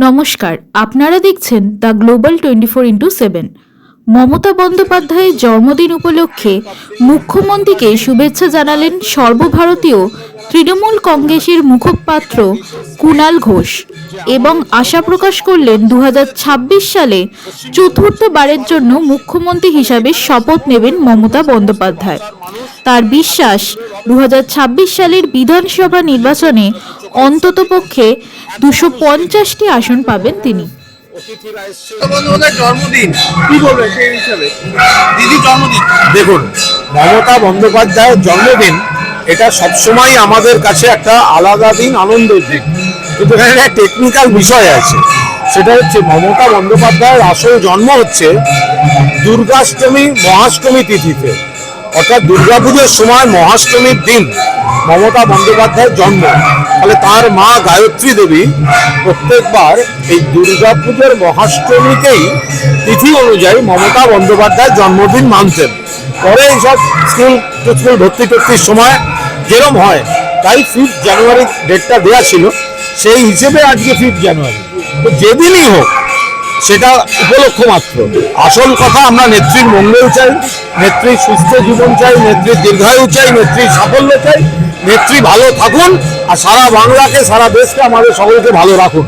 নমস্কার, আপনারা দেখছেন দ্য গ্লোবাল 24x7। মমতা বন্দ্যোপাধ্যায়ের জন্মদিন উপলক্ষে মুখ্যমন্ত্রীকে শুভেচ্ছা জানালেন সর্বভারতীয় তৃণমূল কংগ্রেসের মুখপাত্র কুণাল ঘোষ এবং আশা প্রকাশ করলেন 2026 সালে চতুর্থবারের জন্য মুখ্যমন্ত্রী হিসাবে শপথ নেবেন মমতা বন্দ্যোপাধ্যায়। তার বিশ্বাস 2026 সালের বিধানসভা নির্বাচনে অন্ততপক্ষে 250টি আসন পাবেন তিনি। জন্মদিন কি বলবেন সেই হিসাবে? দিদি জন্মদিন, দেখুন, মমতা বন্দ্যোপাধ্যায়ের জন্মদিন এটা সবসময় আমাদের কাছে একটা আলাদা দিন, আনন্দের দিন। কিন্তু এখানে একটা টেকনিক্যাল বিষয় আছে, সেটা হচ্ছে মমতা বন্দ্যোপাধ্যায়ের আসল জন্ম হচ্ছে দুর্গাষ্টমী মহাষ্টমী তিথিতে, অর্থাৎ দুর্গাপুজোর সময় মহাষ্টমীর দিন মমতা বন্দ্যোপাধ্যায়ের জন্ম। তাহলে তার মা গায়ত্রী দেবী প্রত্যেকবার এই দুর্গাপুজোর মহাষ্টমীকেই তিথি অনুযায়ী মমতা বন্দ্যোপাধ্যায়ের জন্মদিন মানতেন। পরে এইসব স্কুল ভর্তি টর্তির সময় যেরম হয়, তাই 5 জানুয়ারি ডেটটা দেওয়া ছিল, সেই হিসেবে আজকে 5 জানুয়ারি। তো যেদিনই হোক সেটা উপলক্ষ মাত্র। আসল কথা, আমরা নেত্রীর মঙ্গল চাই, নেত্রীর সুস্থ জীবন চাই, নেত্রীর দীর্ঘায়ু চাই, নেত্রীর সাফল্য চাই। নেত্রী ভালো থাকুন আর সারা বাংলাকে, সারা দেশকে, আমাদের সকলকে ভালো রাখুন।